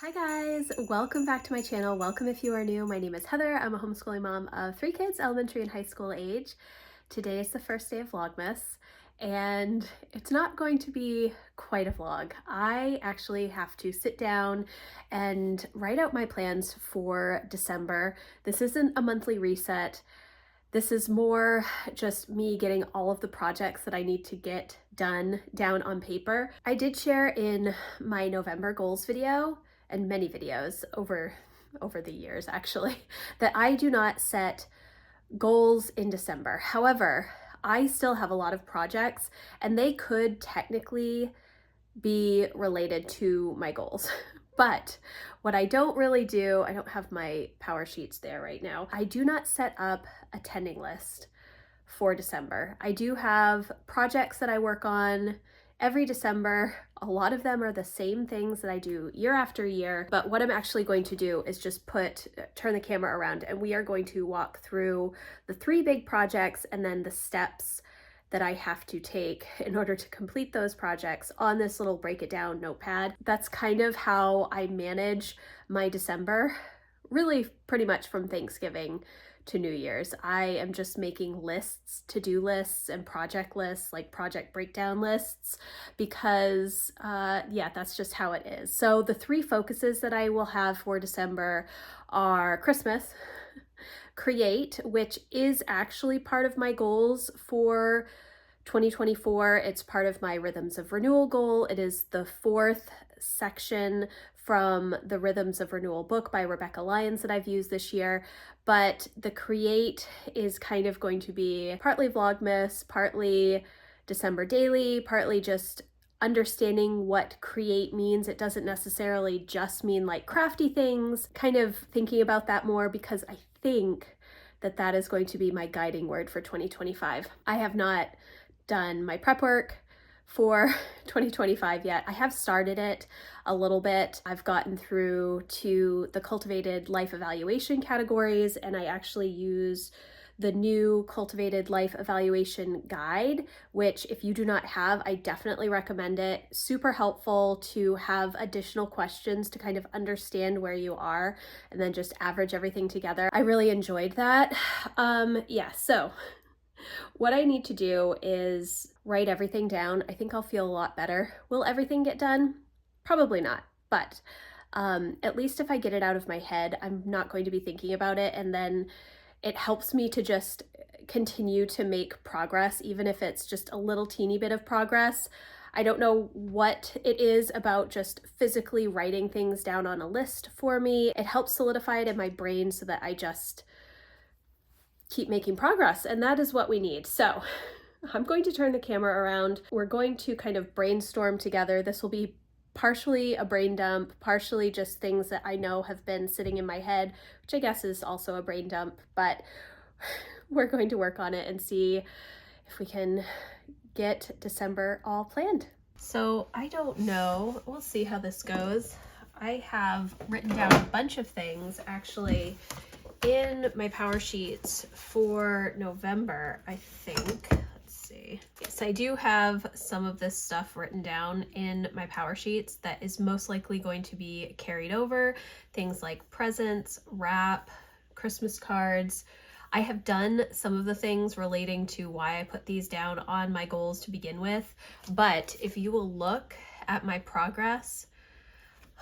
Hi guys, welcome back to my channel. Welcome if you are new. My name is Heather. I'm a homeschooling mom of 3 kids, elementary and high school age. Today is the first day of Vlogmas and it's not going to be quite a vlog. I actually have to sit down and write out my plans for December. This isn't a monthly reset. This is more just me getting all of the projects that I need to get done down on paper. I did share in my November goals video and many videos over the years actually, that I do not set goals in December. However, I still have a lot of projects and they could technically be related to my goals. But what I don't really do, I don't have my power sheets there right now. I do not set up a tending list for December. I do have projects that I work on every December. A lot of them are the same things that I do year after year, but what I'm actually going to do is just turn the camera around and we are going to walk through the 3 big projects and then the steps that I have to take in order to complete those projects on this little break it down notepad. That's kind of how I manage my December, really pretty much from Thanksgiving to New Year's. I am just making lists, to-do lists and project lists, like project breakdown lists, because yeah, that's just how it is. So the 3 focuses that I will have for December are Christmas, create, which is actually part of my goals for 2024. It's part of my Rhythms of Renewal goal. It is the 4th section from the Rhythms of Renewal book by Rebecca Lyons that I've used this year. But the create is kind of going to be partly Vlogmas, partly December daily, partly just understanding what create means. It doesn't necessarily just mean like crafty things, kind of thinking about that more because I think that that is going to be my guiding word for 2025. I have not done my prep work for 2025 yet. I have started it a little bit. I've gotten through to the cultivated life evaluation categories, and I actually use the new cultivated life evaluation guide, which if you do not have, I definitely recommend it. Super helpful to have additional questions to kind of understand where you are and then just average everything together. I really enjoyed that. Yeah, so what I need to do is write everything down. I think I'll feel a lot better. Will everything get done? Probably not, but at least if I get it out of my head, I'm not going to be thinking about it, and then it helps me to just continue to make progress, even if it's just a little teeny bit of progress. I don't know what it is about just physically writing things down on a list for me. It helps solidify it in my brain so that I just keep making progress, and that is what we need. So I'm going to turn the camera around. We're going to kind of brainstorm together. This will be partially a brain dump, partially just things that I know have been sitting in my head, which I guess is also a brain dump, but we're going to work on it and see if we can get December all planned. So I don't know, we'll see how this goes. I have written down a bunch of things actually in my power sheets for November, I think. Yes, I do have some of this stuff written down in my power sheets that is most likely going to be carried over. Things like presents, wrap, Christmas cards. I have done some of the things relating to why I put these down on my goals to begin with, but if you will look at my progress,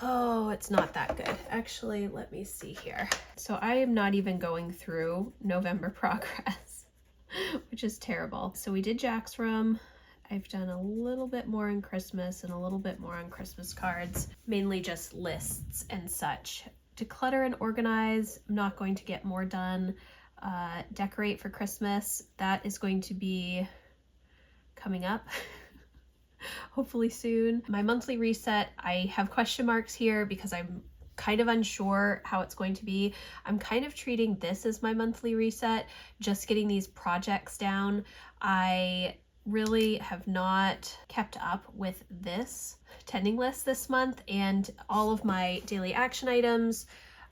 oh, it's not that good. Actually, let me see here. So I am not even going through November progress, which is terrible. So we did Jack's room. I've done a little bit more in Christmas and a little bit more on Christmas cards, mainly just lists and such. Declutter and organize, I'm not going to get more done. Decorate for Christmas, that is going to be coming up hopefully soon. My monthly reset, I have question marks here because I'm kind of unsure how it's going to be. I'm kind of treating this as my monthly reset, just getting these projects down. I really have not kept up with this tending list this month and all of my daily action items.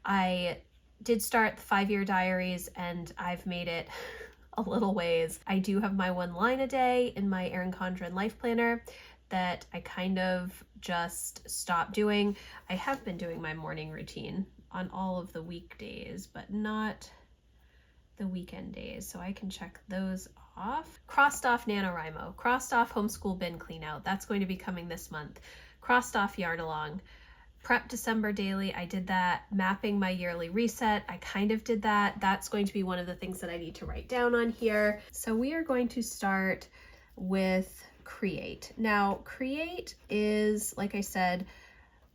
I did start the 5-year diaries and I've made it a little ways. I do have my 1 line a day in my Erin Condren life planner. that I kind of just stopped doing. I have been doing my morning routine on all of the weekdays, but not the weekend days, so I can check those off. Crossed off NaNoWriMo, crossed off homeschool bin clean out. That's going to be coming this month. Crossed off yarn along. Prep December daily, I did that. Mapping my yearly reset, I kind of did that. That's going to be one of the things that I need to write down on here. So we are going to start with create. Now, create is, like I said,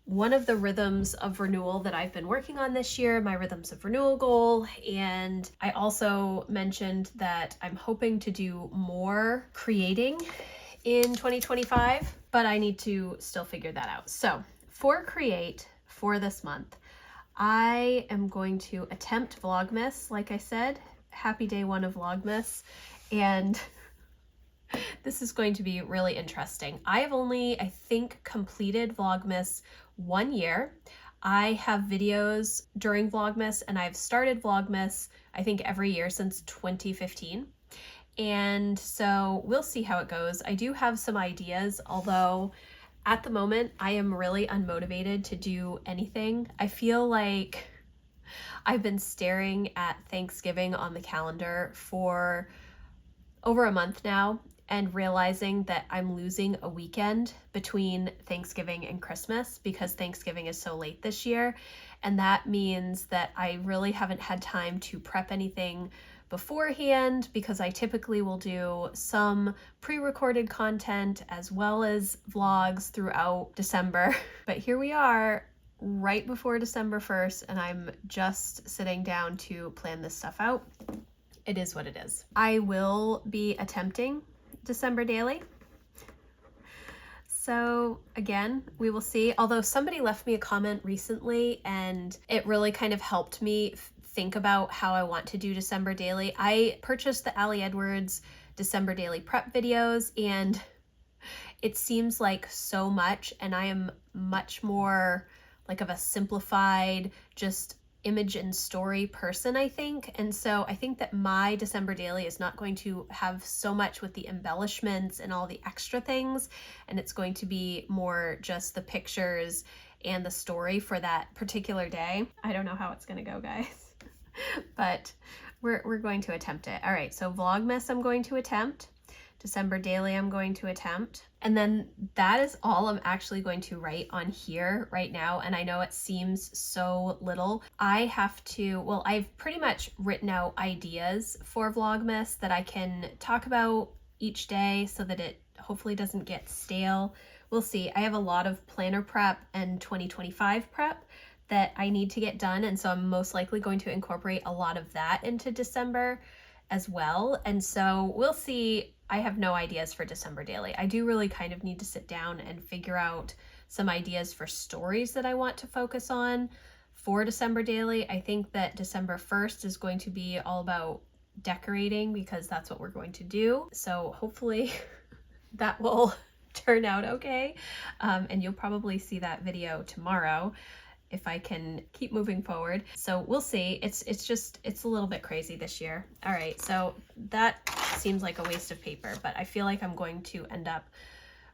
one of the rhythms of renewal that I've been working on this year, my rhythms of renewal goal. And I also mentioned that I'm hoping to do more creating in 2025, but I need to still figure that out. So for create for this month, I am going to attempt Vlogmas. Like I said, happy day one of Vlogmas. And this is going to be really interesting. I have only, I think, completed Vlogmas 1 year. I have videos during Vlogmas, and I've started Vlogmas, I think, every year since 2015. And so we'll see how it goes. I do have some ideas, although at the moment I am really unmotivated to do anything. I feel like I've been staring at Thanksgiving on the calendar for over a month now, and realizing that I'm losing a weekend between Thanksgiving and Christmas because Thanksgiving is so late this year. And that means that I really haven't had time to prep anything beforehand, because I typically will do some pre-recorded content as well as vlogs throughout December. But here we are right before December 1st, and I'm just sitting down to plan this stuff out. It is what it is. I will be attempting December daily. So again, we will see. Although somebody left me a comment recently and it really kind of helped me think about how I want to do December daily. I purchased the Ali Edwards December daily prep videos, and it seems like so much, and I am much more like of a simplified, just image and story person, I think. And so I think that my December daily is not going to have so much with the embellishments and all the extra things, and it's going to be more just the pictures and the story for that particular day. I don't know how it's gonna go, guys, but we're going to attempt it. All right, so Vlogmas I'm going to attempt. December daily I'm going to attempt. And then that is all I'm actually going to write on here right now. And I know it seems so little. I have to, well, I've pretty much written out ideas for Vlogmas that I can talk about each day so that it hopefully doesn't get stale. We'll see. I have a lot of planner prep and 2025 prep that I need to get done. And so I'm most likely going to incorporate a lot of that into December as well. And so we'll see. I have no ideas for December daily. I do really kind of need to sit down and figure out some ideas for stories that I want to focus on for December daily. I think that December 1st is going to be all about decorating because that's what we're going to do. So hopefully that will turn out okay. And you'll probably see that video tomorrow if I can keep moving forward. So we'll see. It's a little bit crazy this year. All right, so that seems like a waste of paper, but I feel like I'm going to end up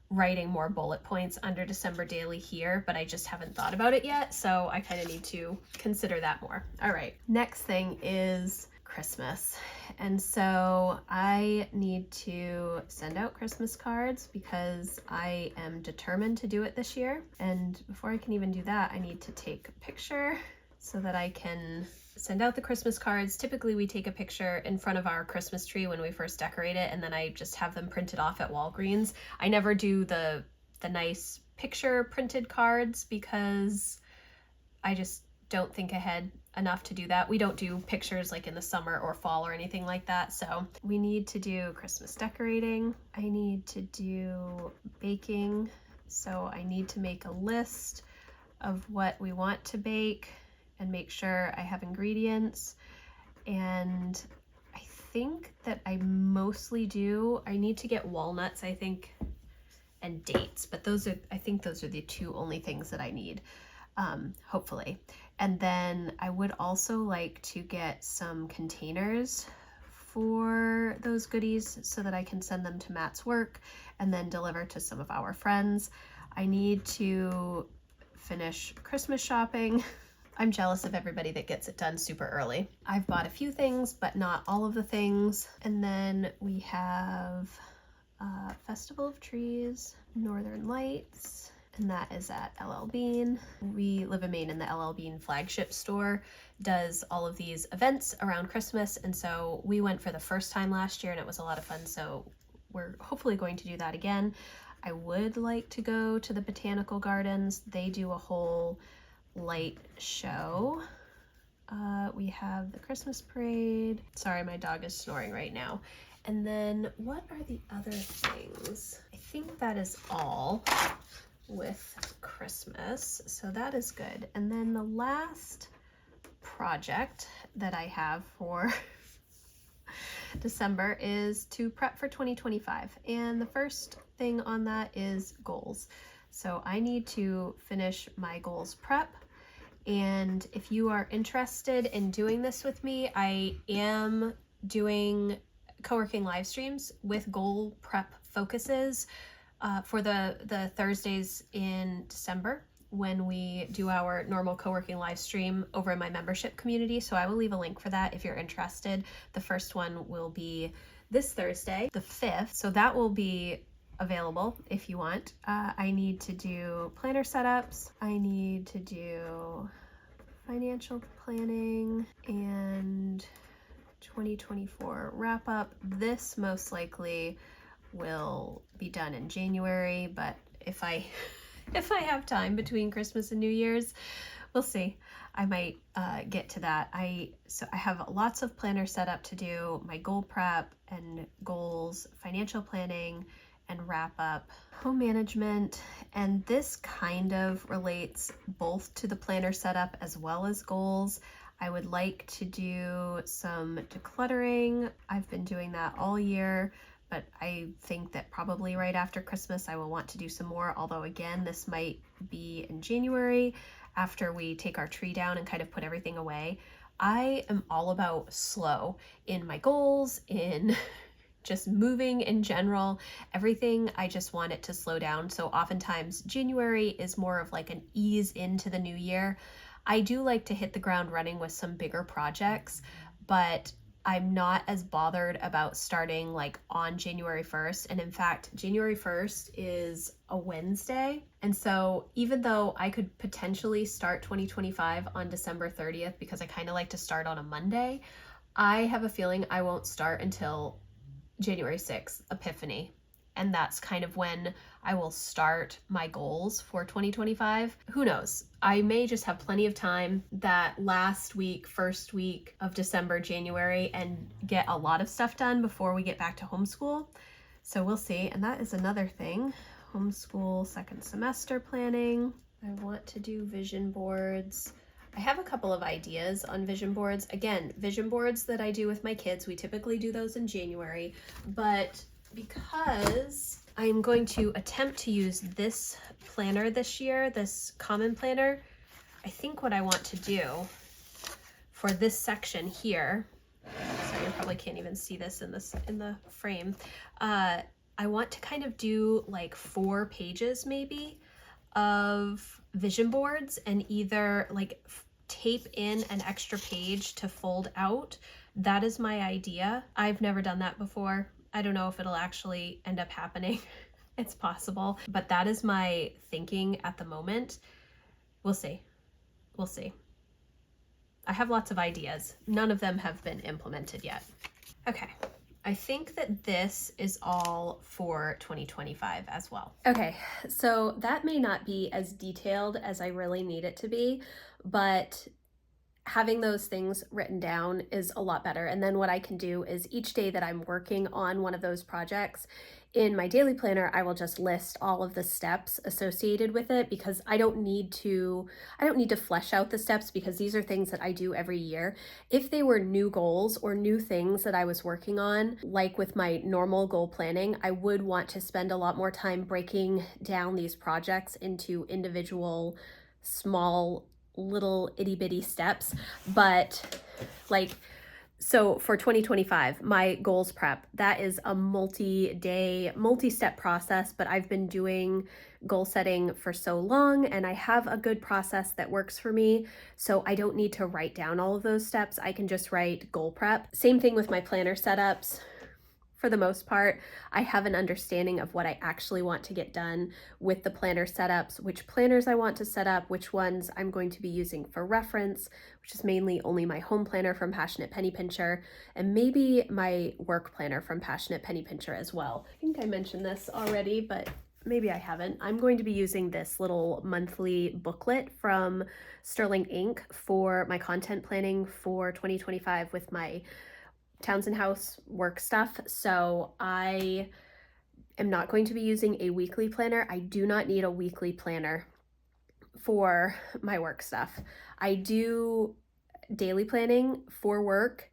writing more bullet points under December daily here, but I just haven't thought about it yet, so I kind of need to consider that more. All right, next thing is Christmas. And so I need to send out Christmas cards because I am determined to do it this year. And before I can even do that, I need to take a picture so that I can send out the Christmas cards. Typically we take a picture in front of our Christmas tree when we first decorate it, and then I just have them printed off at Walgreens. I never do the nice picture printed cards because I just don't think ahead enough to do that. We don't do pictures like in the summer or fall or anything like that. So we need to do Christmas decorating. I need to do baking. So I need to make a list of what we want to bake and make sure I have ingredients. And I think that I mostly do, I need to get walnuts, I think, and dates, but I think those are the two only things that I need, hopefully. And then I would also like to get some containers for those goodies so that I can send them to Matt's work and then deliver to some of our friends. I need to finish Christmas shopping. I'm jealous of everybody that gets it done super early. I've bought a few things, but not all of the things. And then we have Festival of Trees, Northern Lights, and that is at LL Bean. We live in Maine, and the LL Bean flagship store does all of these events around Christmas, and so we went for the first time last year and it was a lot of fun, so we're hopefully going to do that again. I would like to go to the Botanical Gardens. They do a whole light show. We have the Christmas parade. Sorry, my dog is snoring right now. And then what are the other things? I think that is all with Christmas, so that is good. And then the last project that I have for December is to prep for 2025, and the first thing on that is goals. So I need to finish my goals prep, and if you are interested in doing this with me, I am doing co-working live streams with goal prep focuses for the Thursdays in December when we do our normal co-working live stream over in my membership community. So I will leave a link for that if you're interested. The first one will be this Thursday, the 5th. So that will be available if you want. I need to do planner setups. I need to do financial planning and 2024 wrap up. This most likely will be done in January, but if I have time between Christmas and New Year's, we'll see. I might get to that. So I have lots of planner setup to do, my goal prep and goals, financial planning, and wrap up, home management, and this kind of relates both to the planner setup as well as goals. I would like to do some decluttering. I've been doing that all year, but I think that probably right after Christmas I will want to do some more, although again, this might be in January after we take our tree down and kind of put everything away. I am all about slow in my goals, in just moving in general, everything. I just want it to slow down. So oftentimes January is more of like an ease into the new year. I do like to hit the ground running with some bigger projects, but I'm not as bothered about starting like on January 1st. And in fact, January 1st is a Wednesday. And so even though I could potentially start 2025 on December 30th, because I kind of like to start on a Monday, I have a feeling I won't start until January 6th, Epiphany. And that's kind of when I will start my goals for 2025. Who knows? I may just have plenty of time that last week, first week of December, January, and get a lot of stuff done before we get back to homeschool. So we'll see. And that is another thing. Homeschool second semester planning. I want to do vision boards. I have a couple of ideas on vision boards. Again, vision boards that I do with my kids, we typically do those in January, but because I'm going to attempt to use this planner this year, this common planner, I think what I want to do for this section here, so you probably can't even see this in the frame, I want to kind of do like 4 pages maybe of vision boards and either like tape in an extra page to fold out. That is my idea. I've never done that before. I don't know if it'll actually end up happening. It's possible, but that is my thinking at the moment. We'll see. We'll see. I have lots of ideas. None of them have been implemented yet. Okay. I think that this is all for 2025 as well. Okay, so that may not be as detailed as I really need it to be, but having those things written down is a lot better. And then what I can do is each day that I'm working on one of those projects in my daily planner, I will just list all of the steps associated with it, because I don't need to flesh out the steps, because these are things that I do every year. If they were new goals or new things that I was working on, like with my normal goal planning, I would want to spend a lot more time breaking down these projects into individual small little itty bitty steps. But like So for 2025, my goals prep, that is a multi-day, multi-step process, but I've been doing goal setting for so long and I have a good process that works for me. So I don't need to write down all of those steps. I can just write goal prep. Same thing with my planner setups. For the most part, I have an understanding of what I actually want to get done with the planner setups, which planners I want to set up, which ones I'm going to be using for reference, which is mainly only my home planner from Passionate Penny Pincher, and maybe my work planner from Passionate Penny Pincher as well. I think I mentioned this already, but maybe I haven't. I'm going to be using this little monthly booklet from Sterling Inc. for my content planning for 2025 with my Townsend House work stuff. So I am not going to be using a weekly planner. I do not need a weekly planner for my work stuff. I do daily planning for work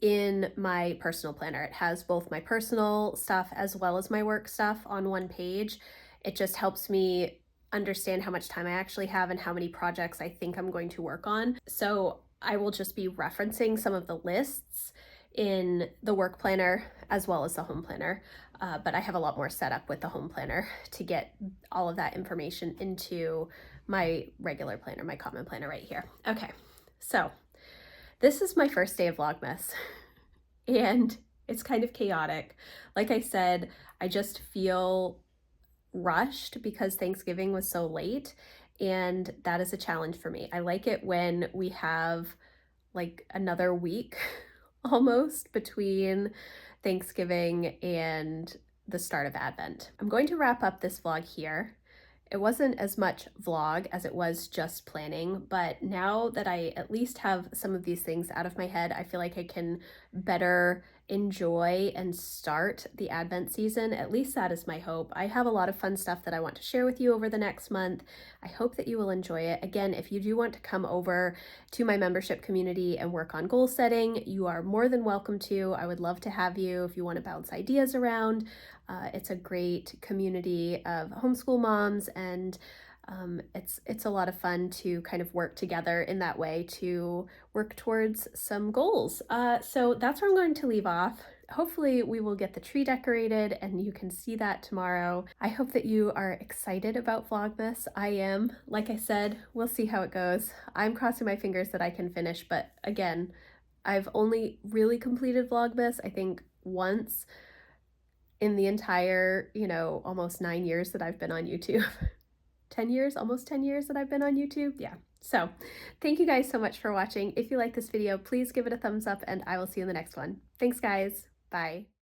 in my personal planner. It has both my personal stuff as well as my work stuff on one page. It just helps me understand how much time I actually have and how many projects I think I'm going to work on. So I will just be referencing some of the lists in the work planner as well as the home planner. But I have a lot more set up with the home planner to get all of that information into my regular planner, my common planner right here. Okay, so this is my first day of Vlogmas and it's kind of chaotic. Like I said, I just feel rushed because Thanksgiving was so late, and that is a challenge for me. I like it when we have like another week almost between Thanksgiving and the start of Advent. I'm going to wrap up this vlog here. It wasn't as much vlog as it was just planning, but now that I at least have some of these things out of my head, I feel like I can better enjoy and start the Advent season. At least that is my hope. I have a lot of fun stuff that I want to share with you over the next month. I hope that you will enjoy it. Again, if you do want to come over to my membership community and work on goal setting, you are more than welcome to. I would love to have you if you want to bounce ideas around. It's a great community of homeschool moms, and it's a lot of fun to kind of work together in that way to work towards some goals. So that's where I'm going to leave off. Hopefully we will get the tree decorated and you can see that tomorrow. I hope that you are excited about Vlogmas. I am. Like I said, we'll see how it goes. I'm crossing my fingers that I can finish, but again, I've only really completed Vlogmas, I think, once in the entire, almost 9 years that I've been on YouTube. 10 years, almost 10 years that I've been on YouTube. Yeah. So thank you guys so much for watching. If you like this video, please give it a thumbs up and I will see you in the next one. Thanks guys. Bye.